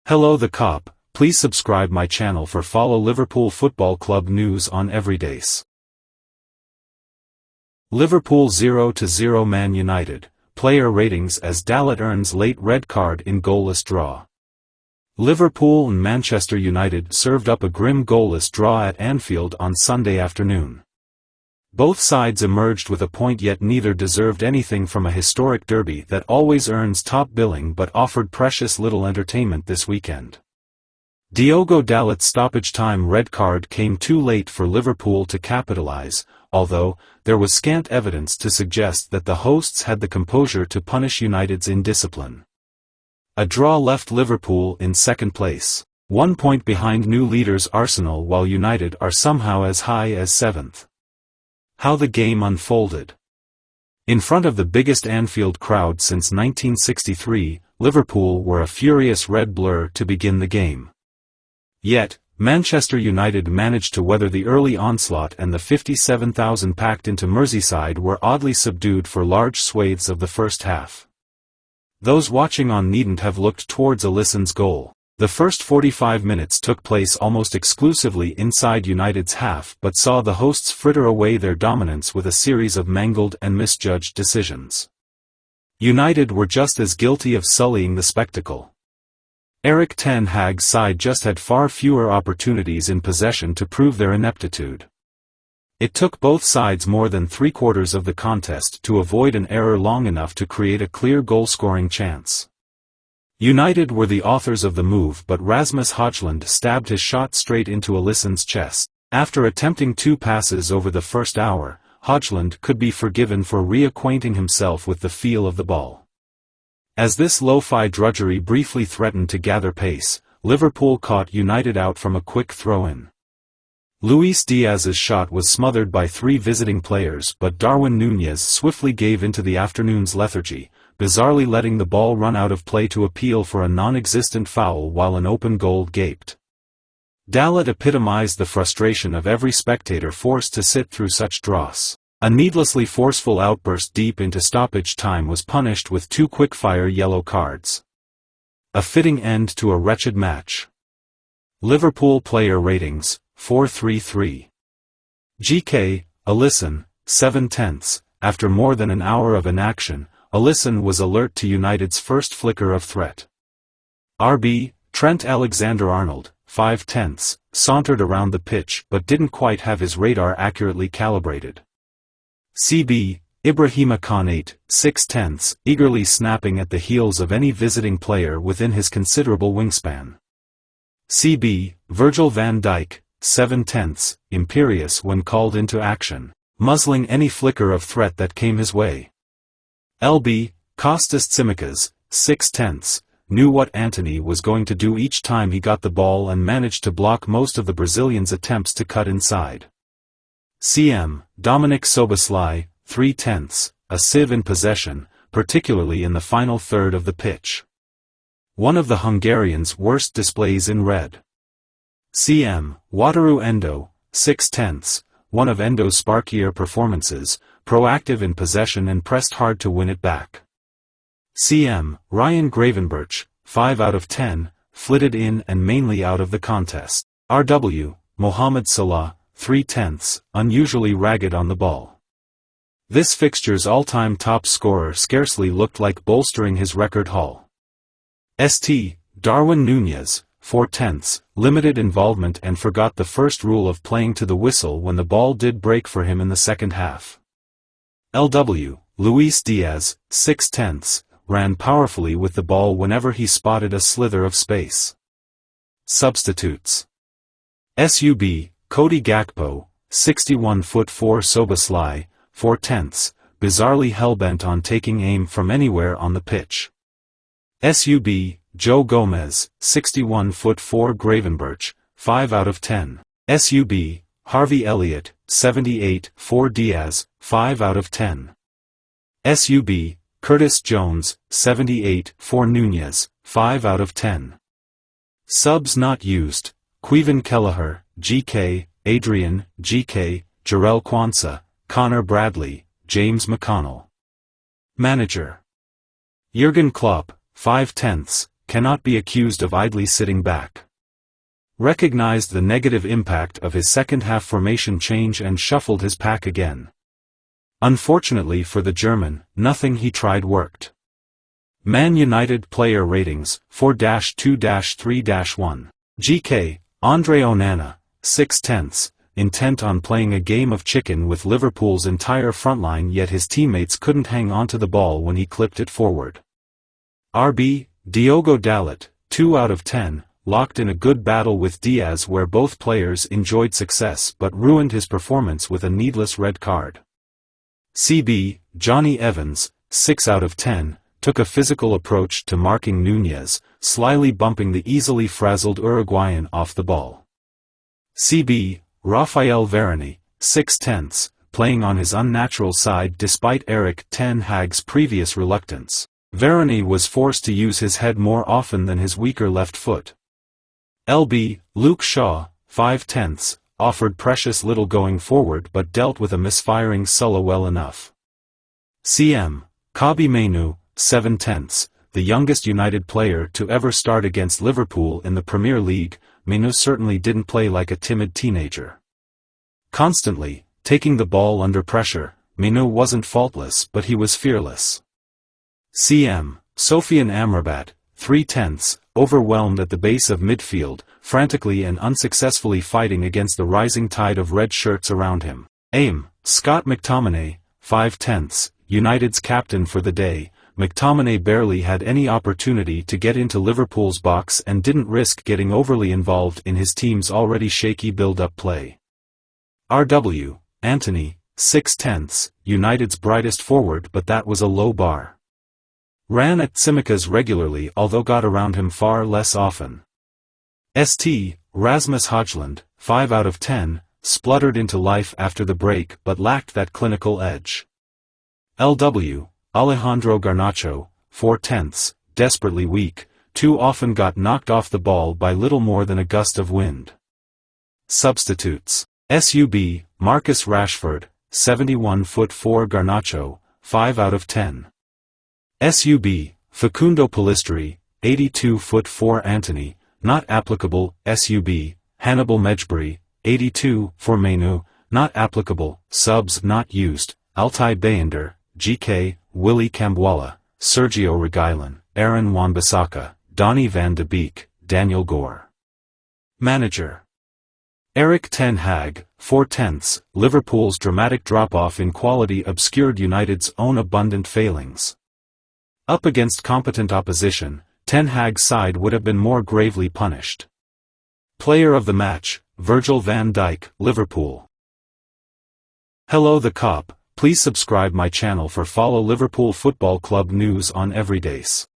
Hello the cop, please subscribe my channel for follow Liverpool Football Club news on every days. Liverpool 0-0 Man United, player ratings as Dalot earns late red card in goalless draw. Liverpool and Manchester United served up a grim goalless draw at Anfield on Sunday afternoon. Both sides emerged with a point, yet neither deserved anything from a historic derby that always earns top billing but offered precious little entertainment this weekend. Diogo Dalot's stoppage-time red card came too late for Liverpool to capitalise, although there was scant evidence to suggest that the hosts had the composure to punish United's indiscipline. A draw left Liverpool in second place, 1 point behind new leaders Arsenal, while United are somehow as high as seventh. How the game unfolded. In front of the biggest Anfield crowd since 1963, Liverpool were a furious red blur to begin the game. Yet, Manchester United managed to weather the early onslaught, and the 57,000 packed into Merseyside were oddly subdued for large swathes of the first half. Those watching on needn't have looked towards Alisson's goal. The first 45 minutes took place almost exclusively inside United's half, but saw the hosts fritter away their dominance with a series of mangled and misjudged decisions. United were just as guilty of sullying the spectacle. Erik ten Hag's side just had far fewer opportunities in possession to prove their ineptitude. It took both sides more than 3/4 of the contest to avoid an error long enough to create a clear goal-scoring chance. United were the authors of the move, but Rasmus Højlund stabbed his shot straight into Alisson's chest. After attempting 2 passes over the first hour, Højlund could be forgiven for reacquainting himself with the feel of the ball. As this lo-fi drudgery briefly threatened to gather pace, Liverpool caught United out from a quick throw-in. Luis Diaz's shot was smothered by 3 visiting players, but Darwin Núñez swiftly gave into the afternoon's lethargy, bizarrely letting the ball run out of play to appeal for a non-existent foul while an open goal gaped. Dalot epitomized the frustration of every spectator forced to sit through such dross. A needlessly forceful outburst deep into stoppage time was punished with 2 quick-fire yellow cards. A fitting end to a wretched match. Liverpool player ratings, 4.33. GK, Alisson, 7/10. After more than an hour of inaction, Alisson was alert to United's first flicker of threat. RB, Trent Alexander-Arnold, 5/10, sauntered around the pitch but didn't quite have his radar accurately calibrated. CB, Ibrahima Konate, 6/10, eagerly snapping at the heels of any visiting player within his considerable wingspan. CB, Virgil van Dijk, 7/10, imperious when called into action, muzzling any flicker of threat that came his way. LB, Kostas Tsimikas, 6/10, knew what Antony was going to do each time he got the ball and managed to block most of the Brazilian's attempts to cut inside. CM, Dominik Szoboszlai, 3/10, a sieve in possession, particularly in the final third of the pitch. One of the Hungarians' worst displays in red. CM, Wataru Endo, 6/10, one of Endo's sparkier performances, proactive in possession and pressed hard to win it back. CM, Ryan Gravenberch, 5/10, flitted in and mainly out of the contest. RW, Mohamed Salah, 3/10, unusually ragged on the ball. This fixture's all-time top scorer scarcely looked like bolstering his record haul. ST, Darwin Núñez, 4/10, limited involvement and forgot the first rule of playing to the whistle when the ball did break for him in the second half. LW, Luis Diaz, 6/10, ran powerfully with the ball whenever he spotted a slither of space. Substitutes. SUB, Cody Gakpo, 61'4" Szoboszlai, 4/10, bizarrely hellbent on taking aim from anywhere on the pitch. SUB, Joe Gomez, 61'4" Gravenberch, 5/10. SUB, Harvey Elliott, 78'4" Diaz, 5/10. SUB, Curtis Jones, 78'4" Núñez, 5/10. Subs not used: Queven Kelleher, GK, Adrian, GK, Jarell Quansah, Connor Bradley, James McConnell. Manager: Jurgen Klopp, 5/10, cannot be accused of idly sitting back. Recognized the negative impact of his second-half formation change and shuffled his pack again. Unfortunately for the German, nothing he tried worked. Man United player ratings, 4-2-3-1. GK, Andre Onana, 6/10, intent on playing a game of chicken with Liverpool's entire frontline, yet his teammates couldn't hang onto the ball when he clipped it forward. RB, Diogo Dalot, 2/10, locked in a good battle with Diaz where both players enjoyed success but ruined his performance with a needless red card. CB, Johnny Evans, 6/10, took a physical approach to marking Nunez, slyly bumping the easily frazzled Uruguayan off the ball. CB, Rafael Varane, 6/10, playing on his unnatural side despite Erik ten Hag's previous reluctance. Varane was forced to use his head more often than his weaker left foot. LB, Luke Shaw, 5/10, offered precious little going forward but dealt with a misfiring Sulla well enough. CM, Kobbie Mainoo, 7/10, the youngest United player to ever start against Liverpool in the Premier League. Mainoo certainly didn't play like a timid teenager. Constantly, taking the ball under pressure, Mainoo wasn't faultless but he was fearless. CM, Sofian Amrabat, 3/10, overwhelmed at the base of midfield, frantically and unsuccessfully fighting against the rising tide of red shirts around him. AIM, Scott McTominay, 5/10, United's captain for the day. McTominay barely had any opportunity to get into Liverpool's box and didn't risk getting overly involved in his team's already shaky build-up play. RW, Anthony, 6/10, United's brightest forward, but that was a low bar. Ran at Tsimikas regularly although got around him far less often. ST, Rasmus Højlund, 5/10, spluttered into life after the break but lacked that clinical edge. LW, Alejandro Garnacho, 4/10, desperately weak, too often got knocked off the ball by little more than a gust of wind. Substitutes. SUB, Marcus Rashford, 71'4", Garnacho, 5/10. SUB, Facundo Pellistri, 82'4", Antony, not applicable. SUB, Hannibal Mejbri, 82, for Mainoo, not applicable. Subs not used, Altay Bayender, GK, Willy Kambwala, Sergio Reguilon, Aaron Wan-Bissaka, Donny van de Beek, Daniel Gore. Manager. Erik ten Hag, 4/10, Liverpool's dramatic drop-off in quality obscured United's own abundant failings. Up against competent opposition, Ten Hag's side would have been more gravely punished. Player of the match, Virgil van Dijk, Liverpool. Hello the Cop, please subscribe my channel for follow Liverpool Football Club news on everydays.